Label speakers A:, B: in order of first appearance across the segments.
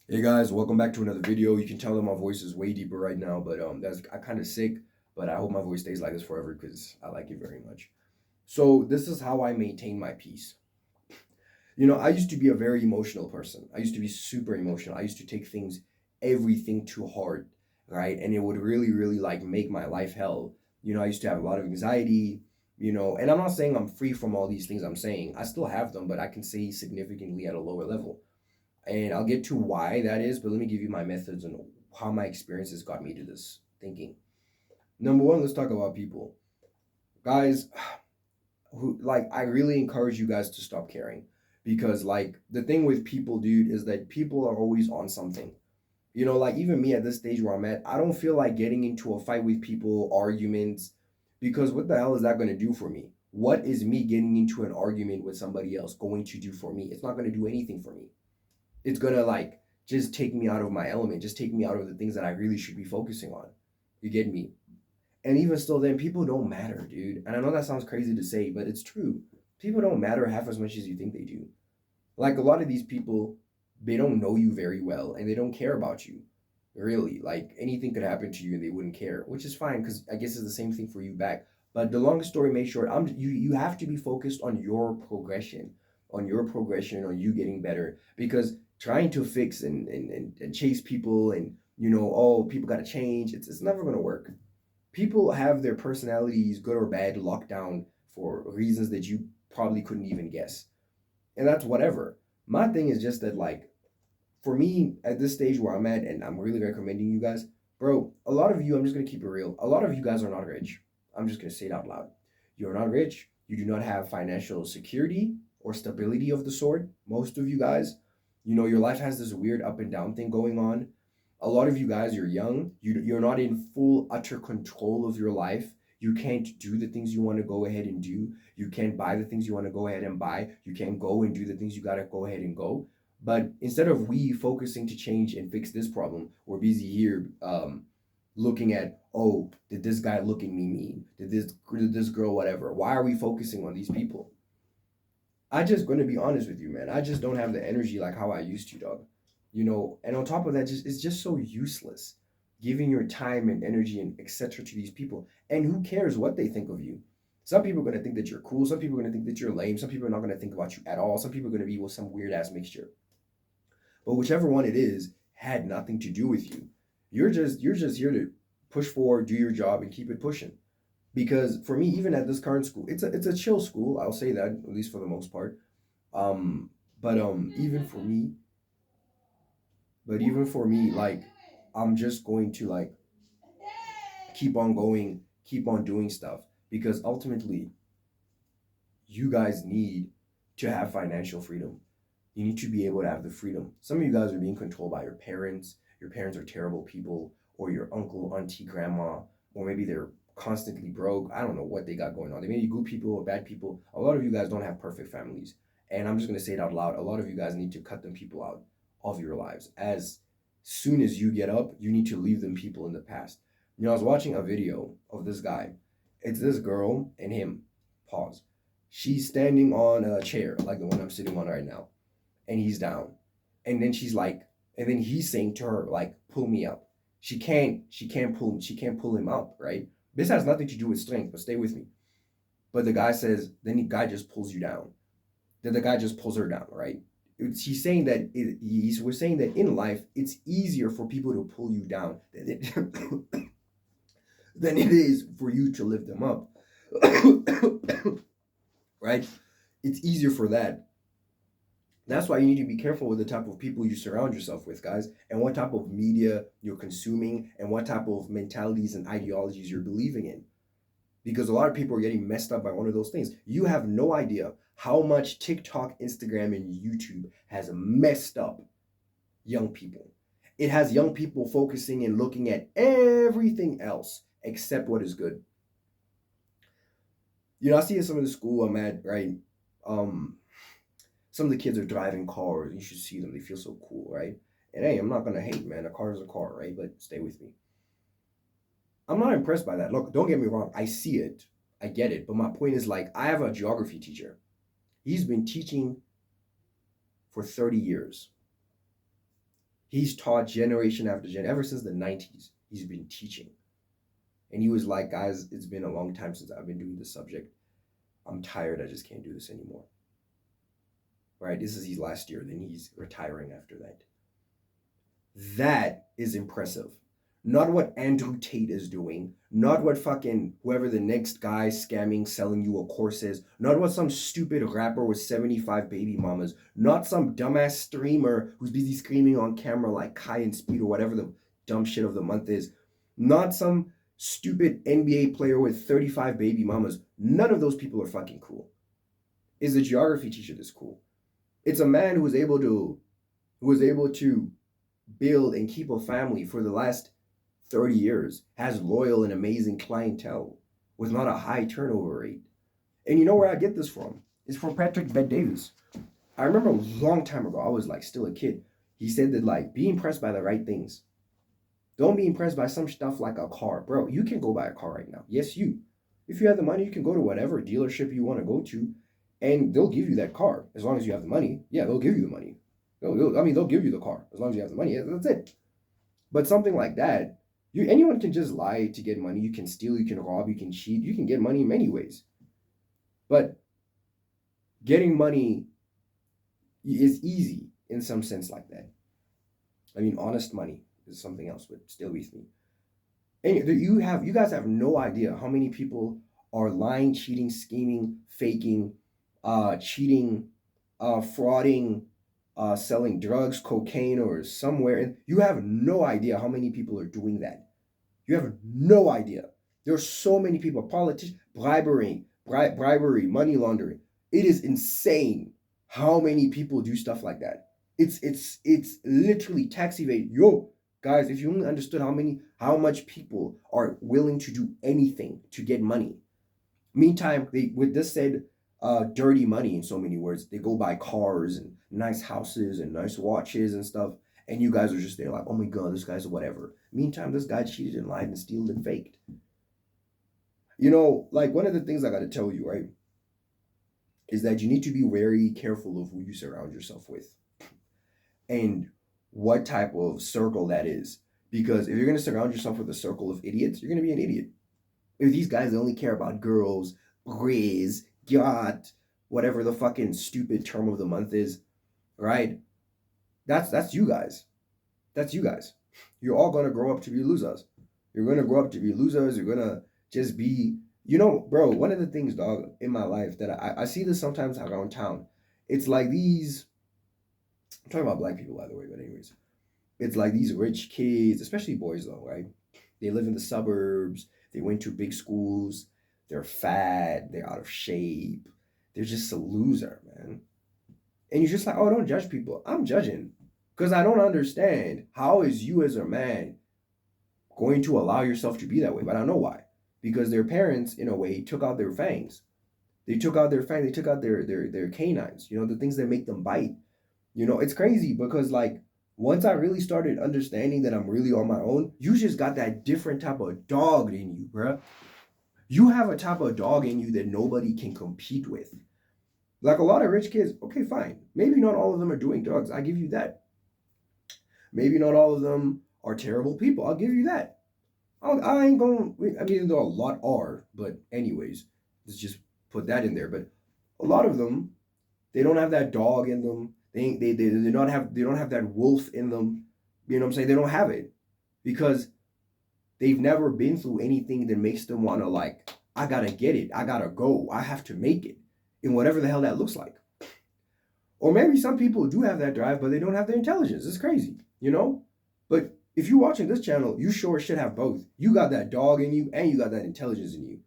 A: Hey guys, welcome back to another video. You can tell that my voice is way deeper right now, but that's I'm kind of sick, but I hope my voice stays like this forever because I like it very much. So this is how I maintain my peace. I used to be a very emotional person. I used to be super emotional. I used to take things, everything too hard, right? And it would really, really like make my life hell. I used to have a lot of anxiety, and I'm not saying I'm free from all these things I'm saying. I still have them, but I can say significantly at a lower level, and I'll get to why that is, but let me give you my methods and how my experiences got me to this thinking. Number one, let's talk about people. Guys, who like I really encourage you guys to stop caring because like the thing with people, dude, is that people are always on something. Like even me at this stage where I'm at, I don't feel like getting into a fight with people, arguments, because what the hell is that going to do for me? What is me getting into an argument with somebody else going to do for me? It's not going to do anything for me. It's gonna like just take me out of my element, just take me out of the things that I really should be focusing on. You get me? And even still, then people don't matter, dude. And I know that sounds crazy to say, but it's true. People don't matter half as much as you think they do. Like a lot of these people, they don't know you very well and they don't care about you. Really. Like anything could happen to you and they wouldn't care, which is fine because I guess it's the same thing for you back. But the long story made short, you have to be focused on your progression, on you getting better. Because trying to fix and chase people and oh people gotta change, it's never gonna work. People have their personalities, good or bad, locked down for reasons that you probably couldn't even guess. And that's whatever. My thing is just that like for me at this stage where I'm at, and I'm really recommending you guys, bro, a lot of you, I'm just gonna keep it real. A lot of you guys are not rich. I'm just gonna say it out loud. You're not rich. You do not have financial security or stability of the sort. Most of you guys, your life has this weird up and down thing going on. A lot of you guys, you're young. You're not in full utter control of your life. You can't do the things you want to go ahead and do. You can't buy the things you want to go ahead and buy. You can't go and do the things you gotta go ahead and go. But instead of we focusing to change and fix this problem, we're busy here looking at, oh, did this guy look at me mean? Did this girl whatever? Why are we focusing on these people? I just gonna be honest with you, man. I just don't have the energy like how I used to, dog. And on top of that, just it's just so useless giving your time and energy and etc. to these people. And who cares what they think of you? Some people are gonna think that you're cool. Some people are gonna think that you're lame. Some people are not gonna think about you at all. Some people are gonna be with some weird ass mixture. But whichever one it is had nothing to do with you. You're just here to push forward, do your job, and keep it pushing. Because for me, even at this current school, it's a chill school. I'll say that at least for the most part. Um, but even for me, like I'm just going to like keep on going, keep on doing stuff because ultimately, you guys need to have financial freedom. You need to be able to have the freedom. Some of you guys are being controlled by your parents. Your parents are terrible people, or your uncle, auntie, grandma, or maybe they're constantly broke. I don't know what they got going on. They may be good people or bad people. A lot of you guys don't have perfect families. And I'm just going to say it out loud. A lot of you guys need to cut them people out of your lives. As soon as you get up, you need to leave them people in the past. I was watching a video of this guy. It's this girl and him. Pause. She's standing on a chair, like the one I'm sitting on right now, and he's down. And then she's like, and then he's saying to her, like, pull me up. She can't pull him up, right? This has nothing to do with strength, but stay with me. But the guy says, then the guy just pulls you down. Then the guy just pulls her down, right? He's saying that we're saying that in life it's easier for people to pull you down than it is for you to lift them up, right? It's easier for that. That's why you need to be careful with the type of people you surround yourself with, guys, and what type of media you're consuming and what type of mentalities and ideologies you're believing in. Because a lot of people are getting messed up by one of those things. You have no idea how much TikTok, Instagram, and YouTube has messed up young people. It has young people focusing and looking at everything else except what is good. I see in some of the school I'm at, right? Um, some of the kids are driving cars. You should see them. They feel so cool, right? And hey, I'm not gonna hate, man. A car is a car, right? But stay with me. I'm not impressed by that. Look, don't get me wrong. I see it. I get it. But my point is like I have a geography teacher. He's been teaching for 30 years. He's taught generation after gen ever since the 90s. He's been teaching. And he was like, guys, it's been a long time since I've been doing this subject. I'm tired. I just can't do this anymore. Right? This is his last year. Then he's retiring after that. That is impressive. Not what Andrew Tate is doing. Not what fucking whoever the next guy scamming selling you a course is. Not what some stupid rapper with 75 baby mamas. Not some dumbass streamer who's busy screaming on camera like Kai and Speed or whatever the dumb shit of the month is. Not some stupid NBA player with 35 baby mamas. None of those people are fucking cool. Is the geography teacher that's cool? It's a man who was able to build and keep a family for the last 30 years, has loyal and amazing clientele with not a high turnover rate. And you know where I get this from? It's from Patrick Bet-David. I remember a long time ago, I was like still a kid. He said that like be impressed by the right things. Don't be impressed by some stuff like a car. Bro, you can go buy a car right now. Yes, you. If you have the money, you can go to whatever dealership you want to go to and they'll give you that car as long as you have the money. Yeah, they'll give you the money. They'll give you the car as long as you have the money. Yeah, that's it. But something like that, anyone can just lie to get money. You can steal, you can rob, you can cheat, you can get money in many ways. But getting money is easy in some sense like that. I mean, honest money is something else, but still with me. And you guys have no idea how many people are lying, cheating, scheming, faking, cheating, frauding, selling drugs, cocaine, or somewhere. And you have no idea how many people are doing that. You have no idea. There's so many people, politicians, bribery, money laundering. It is insane how many people do stuff like that. It's literally tax evasion. Yo, guys, if you only understood how much people are willing to do anything to get money. Meantime, with this said, dirty money in so many words. They go buy cars and nice houses and nice watches and stuff. And you guys are just there like, oh my God, this guy's whatever. Meantime, this guy cheated and lied and stealed and faked. You know, like one of the things I got to tell you, right, is that you need to be very careful of who you surround yourself with and what type of circle that is. Because if you're going to surround yourself with a circle of idiots, you're going to be an idiot. If these guys only care about girls, Riz, yacht, whatever the fucking stupid term of the month is, right? That's you guys. That's you guys. You're all gonna grow up to be losers. You're gonna grow up to be losers. You're gonna just be, bro. One of the things, dog, in my life that I see this sometimes around town. It's like these. I'm talking about black people, by the way, but anyways, it's like these rich kids, especially boys, though, right? They live in the suburbs. They went to big schools. They're fat. They're out of shape. They're just a loser, man. And you're just like, oh, don't judge people. I'm judging because I don't understand how is you as a man going to allow yourself to be that way. But I know why. Because their parents, in a way, took out their fangs. They took out their fangs. They took out their canines. The things that make them bite. It's crazy because like once I really started understanding that I'm really on my own, you just got that different type of dog in you, bruh. You have a type of dog in you that nobody can compete with. Like a lot of rich kids, okay, fine. Maybe not all of them are doing drugs. I give you that. Maybe not all of them are terrible people. I'll give you that. I ain't going, I mean, though a lot are, but anyways, let's just put that in there. But a lot of them, they don't have that dog in them. They don't have that wolf in them. You know what I'm saying? They don't have it because they've never been through anything that makes them want to like, I gotta get it. I gotta go. I have to make it in whatever the hell that looks like. Or maybe some people do have that drive, but they don't have the intelligence. It's crazy, But if you're watching this channel, you sure should have both. You got that dog in you and you got that intelligence in you.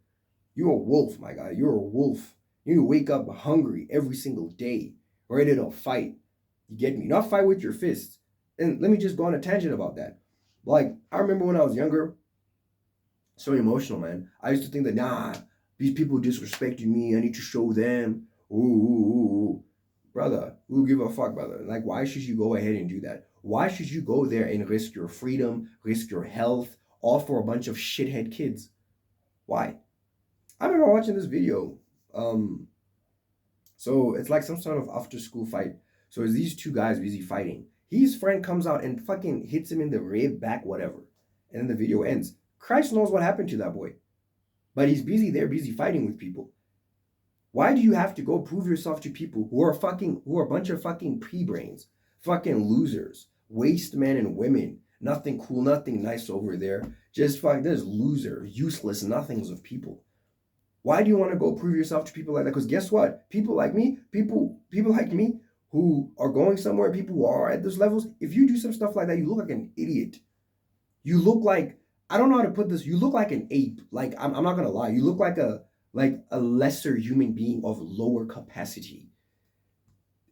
A: You're a wolf, my guy. You're a wolf. You need to wake up hungry every single day, ready to fight. You get me? Not fight with your fists. And let me just go on a tangent about that. Like, I remember when I was younger, so emotional, man. I used to think that, nah, these people disrespecting me. I need to show them. Ooh. Brother, who give a fuck, brother? Like, why should you go ahead and do that? Why should you go there and risk your freedom, risk your health, all for a bunch of shithead kids? Why? I remember watching this video. So it's like some sort of after school fight. So it's these two guys busy fighting. His friend comes out and fucking hits him in the rib, back, whatever. And then the video ends. Christ knows what happened to that boy. But he's busy there, busy fighting with people. Why do you have to go prove yourself to people who are a bunch of fucking pea-brains, fucking losers, waste men and women, nothing cool, nothing nice over there, just fucking, there's loser, useless nothings of people. Why do you want to go prove yourself to people like that? Because guess what? People like me who are going somewhere, people who are at those levels, if you do some stuff like that, you look like an idiot. You look like, I don't know how to put this, you look like an ape. Like, I'm not gonna lie, you look like a lesser human being of lower capacity.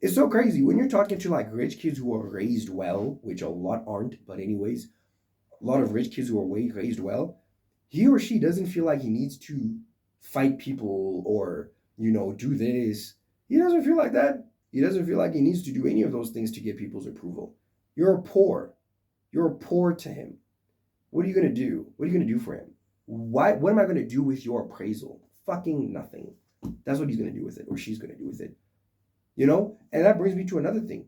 A: It's so crazy when you're talking to like rich kids who are raised well, which a lot aren't, but anyways, a lot of rich kids who are raised well, he or she doesn't feel like he needs to fight people or, do this. He doesn't feel like that. He doesn't feel like he needs to do any of those things to get people's approval. You're poor. You're poor to him. What are you going to do? What are you going to do for him? What am I going to do with your appraisal? Fucking nothing. That's what he's going to do with it, or she's going to do with it. And that brings me to another thing.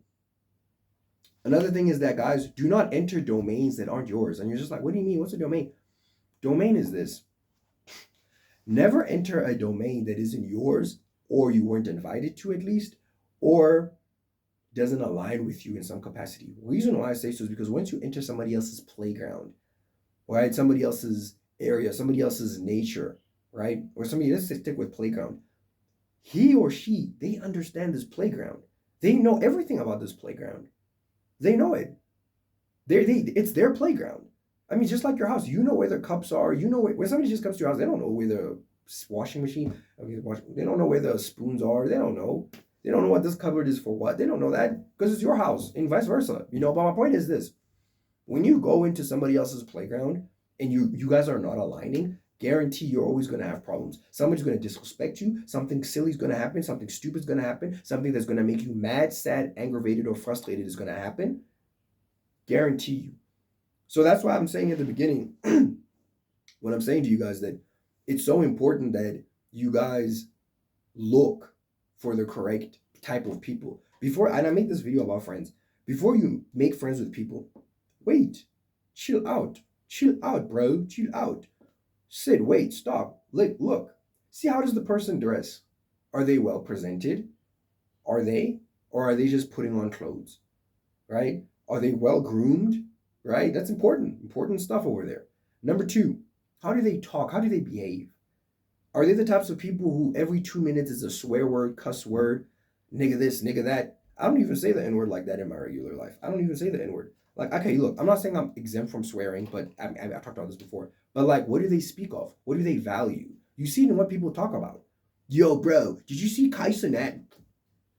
A: Another thing is that, guys, do not enter domains that aren't yours. And you're just like, what do you mean? What's a domain? Domain is this. Never enter a domain that isn't yours, or you weren't invited to at least, or doesn't align with you in some capacity. The reason why I say so is because once you enter somebody else's playground, right, somebody else's area, somebody else's nature, right, or somebody, let's stick with playground, he or she, they understand this playground. They know everything about this playground. They know it. It's their playground. I mean, just like your house, you know where the cups are. You know when somebody just comes to your house, they don't know where the washing machine, they don't know where the spoons are. They don't know. They don't know what this cupboard is for what. They don't know that because it's your house and vice versa. But my point is this. When you go into somebody else's playground and you guys are not aligning, guarantee you're always going to have problems. Somebody's going to disrespect you. Something silly is going to happen. Something stupid is going to happen. Something that's going to make you mad, sad, aggravated, or frustrated is going to happen. Guarantee you. So that's why I'm saying at the beginning, when I'm saying to you guys that it's so important that you guys look for the correct type of people. And I make this video about friends. Before you make friends with people, wait, chill out, bro, chill out. Sit, wait, stop, look. See, how does the person dress? Are they well presented? Or are they just putting on clothes, right? Are they well groomed, right? That's important stuff over there. Number 2, how do they talk? How do they behave? Are they the types of people who every 2 minutes is a swear word, cuss word, nigga this, nigga that? I don't even say the N-word like that in my regular life. I don't even say the N-word. Like, okay, look, I'm not saying I'm exempt from swearing, but I've talked about this before. But like, what do they speak of? What do they value? You see it in what people talk about. Yo, bro, did you see Kai Cenat?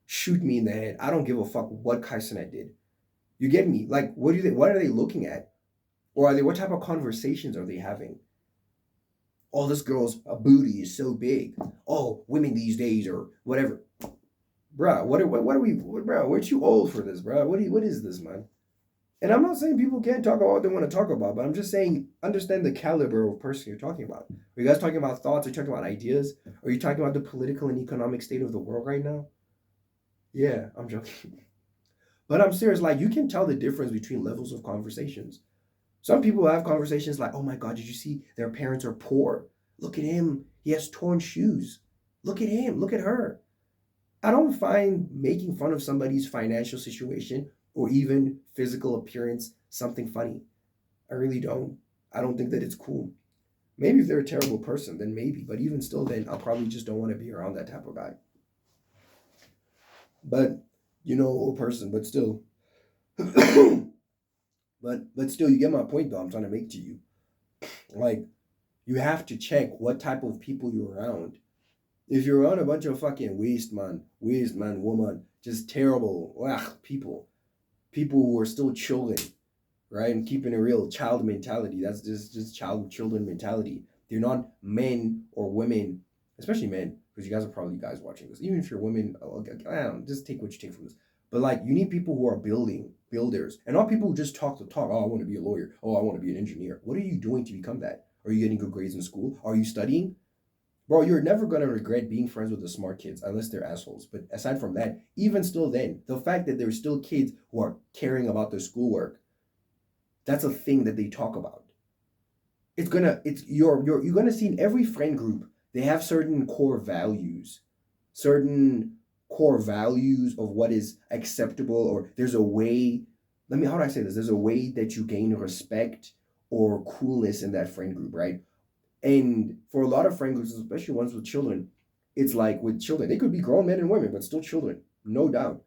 A: Shoot me in the head. I don't give a fuck what Kai Cenat did. You get me? Like, what are they looking at? Or what type of conversations are they having? Oh, this girl's booty is so big. Oh, women these days or whatever. Bruh, what are we, bro, we're too old for this, bro. What is this, man? And I'm not saying people can't talk about what they want to talk about, but I'm just saying understand the caliber of person you're talking about. Are you guys talking about thoughts? Are you talking about ideas? Are you talking about the political and economic state of the world right now? Yeah, I'm joking. But I'm serious, like, you can tell the difference between levels of conversations. Some people have conversations like, oh my God, did you see their parents are poor? Look at him. He has torn shoes. Look at him. Look at her. I don't find making fun of somebody's financial situation or even physical appearance something funny. I really don't. I don't think that it's cool. Maybe if they're a terrible person, then maybe. But even still, then I probably just don't want to be around that type of guy. But, or person, but still. But still, you get my point, though. I'm trying to make to you. Like, you have to check what type of people you're around. If you're around a bunch of fucking waste man, woman, just terrible people who are still children, right? And keeping a real child mentality. That's just children mentality. They're not men or women, especially men, because you guys are probably guys watching this. Even if you're women, I don't know, just take what you take from this. But like, you need people who are builders, and not people who just talk the talk. Oh, I want to be a lawyer. Oh, I want to be an engineer. What are you doing to become that? Are you getting good grades in school? Are you studying? Bro, you're never gonna regret being friends with the smart kids unless they're assholes. But aside from that, even still then, the fact that there's still kids who are caring about their schoolwork, that's a thing that they talk about. You're gonna see in every friend group, they have certain core values of what is acceptable, or there's a way, how do I say this? There's a way that you gain respect or coolness in that friend group, right? And for a lot of friend groups, especially ones with children, it's like with children, they could be grown men and women, but still children, no doubt.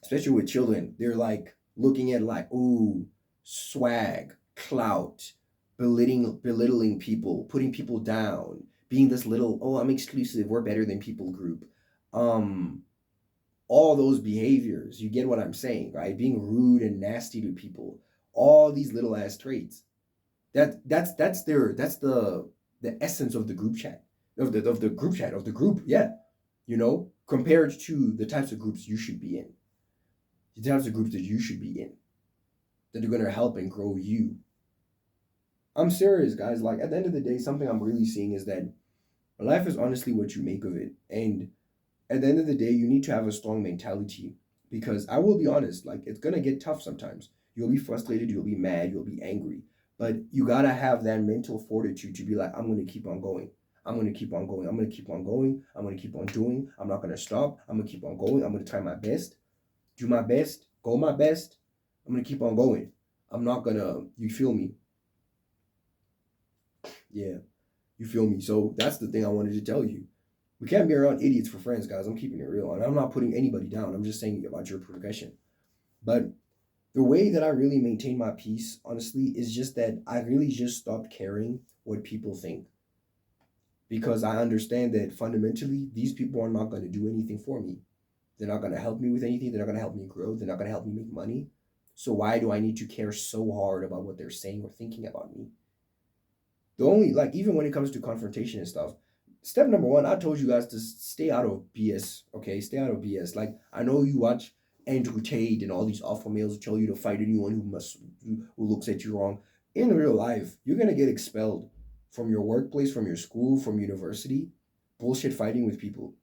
A: Especially with children, they're like looking at like, ooh, swag, clout, belittling people, putting people down, being this little, oh, I'm exclusive, we're better than people group. Um, all those behaviors, you get what I'm saying, right? Being rude and nasty to people, all these little ass traits. That's the essence of the group chat, of the group chat, of the group, yeah. Compared to the types of groups you should be in, the types of groups that you should be in, that are gonna help and grow you. I'm serious, guys. Like at the end of the day, something I'm really seeing is that life is honestly what you make of it. And at the end of the day, you need to have a strong mentality, because I will be honest, like it's gonna get tough sometimes. You'll be frustrated, you'll be mad, you'll be angry. But you gotta have that mental fortitude to be like, I'm gonna keep on going. I'm gonna keep on going. I'm gonna keep on going. I'm gonna keep on doing. I'm not gonna stop. I'm gonna keep on going. I'm gonna try my best, do my best, go my best. I'm gonna keep on going. I'm not gonna, you feel me? Yeah, you feel me? So that's the thing I wanted to tell you. We can't be around idiots for friends, guys. I'm keeping it real. And I'm not putting anybody down. I'm just saying about your progression. But the way that I really maintain my peace, honestly, is just that I really just stopped caring what people think. Because I understand that fundamentally, these people are not going to do anything for me. They're not going to help me with anything. They're not going to help me grow. They're not going to help me make money. So why do I need to care so hard about what they're saying or thinking about me? The only, like, even when it comes to confrontation and stuff, step number one, I told you guys to stay out of BS. Okay, stay out of BS. Like, I know you watch Andrew Tate and all these alpha males tell you to fight anyone who looks at you wrong. In real life, you're gonna get expelled from your workplace, from your school, from university, bullshit fighting with people.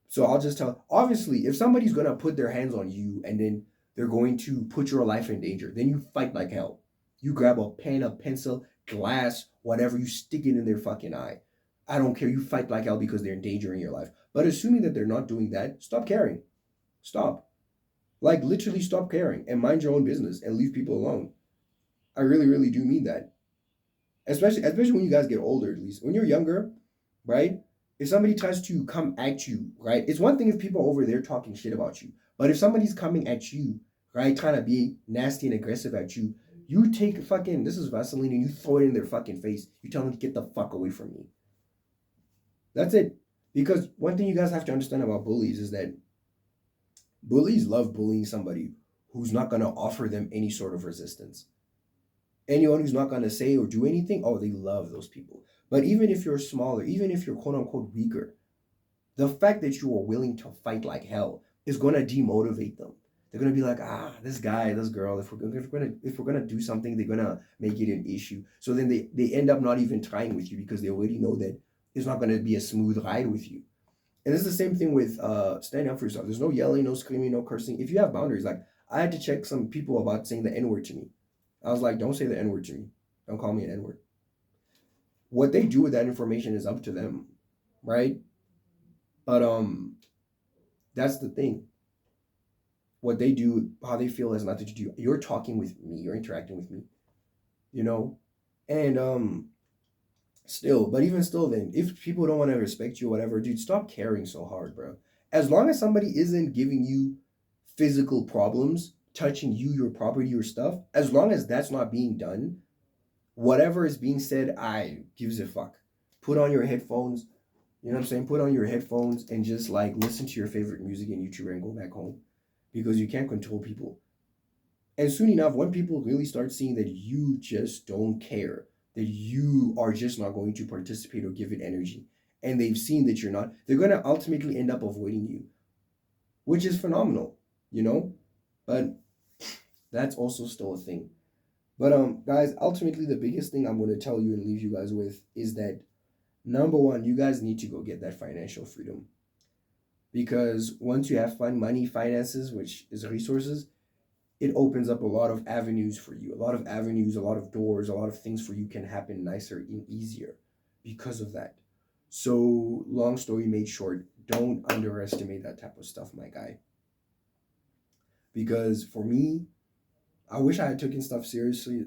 A: So I'll just tell, obviously, if somebody's gonna put their hands on you and then they're going to put your life in danger, then you fight like hell. You grab a pen, a pencil, glass, whatever, you stick it in their fucking eye. I don't care. You fight like hell because they're endangering your life. But assuming that they're not doing that, stop caring. Stop. Like literally stop caring and mind your own business and leave people alone. I really, really do mean that. Especially when you guys get older, at least. When you're younger, right? If somebody tries to come at you, right? It's one thing if people are over there talking shit about you. But if somebody's coming at you, right, trying to be nasty and aggressive at you, you take fucking, this is Vaseline, and you throw it in their fucking face. You tell them to get the fuck away from me. That's it. Because one thing you guys have to understand about bullies is that bullies love bullying somebody who's not going to offer them any sort of resistance. Anyone who's not going to say or do anything, oh, they love those people. But even if you're smaller, even if you're quote unquote weaker, the fact that you are willing to fight like hell is going to demotivate them. They're going to be like, this guy, this girl, if we're gonna do something, they're going to make it an issue. So then they end up not even trying with you because they already know that it's not going to be a smooth ride with you. And it's the same thing with standing up for yourself. There's no yelling, no screaming, no cursing. If you have boundaries, like I had to check some people about saying the N word to me. I was like, don't say the N word to me. Don't call me an N word. What they do with that information is up to them, right? But that's the thing. What they do, how they feel has nothing to do. You're talking with me. You're interacting with me. You know, and still, but even still, then if people don't want to respect you, or whatever, dude, stop caring so hard, bro. As long as somebody isn't giving you physical problems, touching you, your property, your stuff, as long as that's not being done, whatever is being said, I gives a fuck. Put on your headphones. You know what I'm saying? Put on your headphones and just like listen to your favorite music and YouTuber and go back home, because you can't control people. And soon enough, when people really start seeing that you just don't care, that you are just not going to participate or give it energy, and they've seen that you're not, they're going to ultimately end up avoiding you, which is phenomenal, you know? But that's also still a thing. But guys, ultimately the biggest thing I'm going to tell you and leave you guys with is that Number one, you guys need to go get that financial freedom. Because once you have fun money, finances, which is resources, it opens up a lot of avenues for you. A lot of avenues, a lot of doors, a lot of things for you can happen nicer and easier because of that. So, long story made short, don't underestimate that type of stuff, my guy. Because for me, I wish I had taken stuff seriously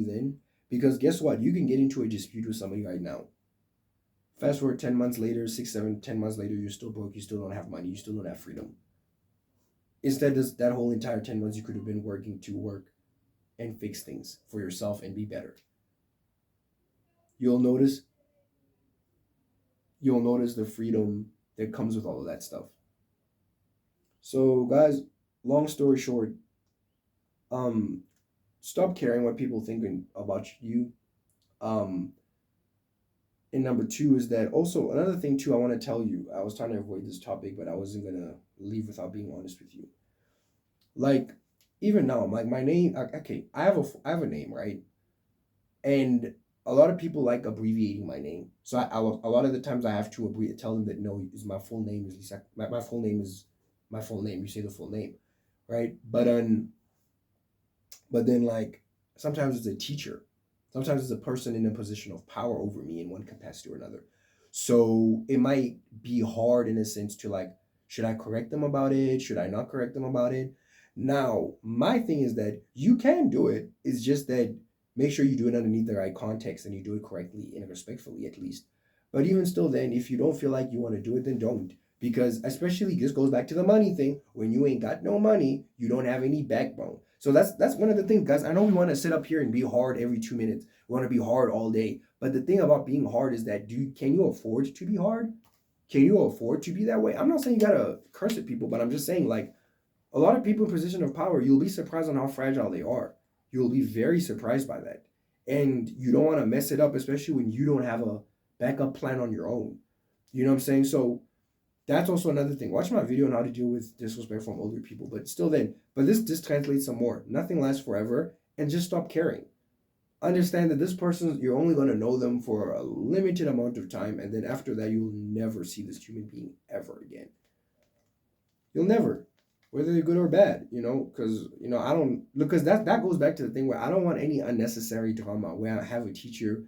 A: then. Because guess what? You can get into a dispute with somebody right now. Fast forward 10 months later, 6, 7, 10 months later, you're still broke, you still don't have money, you still don't have freedom. Instead, that whole entire 10 months, you could have been working to work and fix things for yourself and be better. You'll notice you'll notice the freedom that comes with all of that stuff. So guys, long story short, um stop caring what people think about you. Um and number two is that also another thing too I want to tell you. I was trying to avoid this topic, but I wasn't gonna leave without being honest with you. Like even now, like my name, okay, I have a name, right? And a lot of people like abbreviating my name. So a lot of the times I have to tell them that no, is my full name is my full name is my full name. You say the full name, right? But then like sometimes it's a teacher, sometimes it's a person in a position of power over me in one capacity or another. So it might be hard in a sense to like, should I correct them about it? Should I not correct them about it? Now, my thing is that you can do it. It's just that make sure you do it underneath the right context and you do it correctly and respectfully at least. But even still, then, if you don't feel like you want to do it, then don't. Because especially this goes back to the money thing. When you ain't got no money, you don't have any backbone. So that's one of the things, guys. I know we want to sit up here and be hard every 2 minutes. We want to be hard all day. But the thing about being hard is that, can you afford to be hard? Can you afford to be that way? I'm not saying you gotta curse at people, but I'm just saying like a lot of people in position of power, you'll be surprised on how fragile they are. You'll be very surprised by that. And you don't want to mess it up, especially when you don't have a backup plan on your own. You know what I'm saying? So that's also another thing. Watch my video on how to deal with disrespect from older people. But still then, but this translates some more. Nothing lasts forever. And just stop caring. Understand that this person, you're only going to know them for a limited amount of time. And then after that, you'll never see this human being ever again. You'll never, whether they're good or bad, because I don't look, because that goes back to the thing where I don't want any unnecessary drama where I have a teacher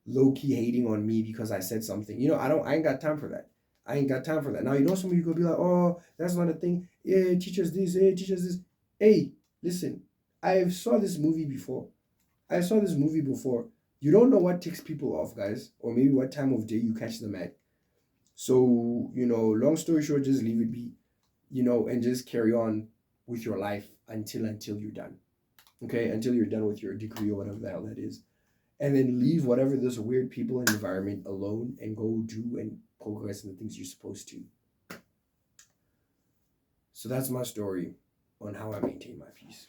A: low key hating on me because I said something. I ain't got time for that. I ain't got time for that. Now some of you gonna be like, oh, that's not a thing. Yeah, teachers this. Hey, teachers this. Hey, listen, I saw this movie before. You don't know what ticks people off, guys, or maybe what time of day you catch them at. So long story short, just leave it be. And just carry on with your life until you're done. Okay, until you're done with your degree or whatever the hell that is. And then leave whatever this weird people and environment alone and go do and progress in the things you're supposed to. So that's my story on how I maintain my peace.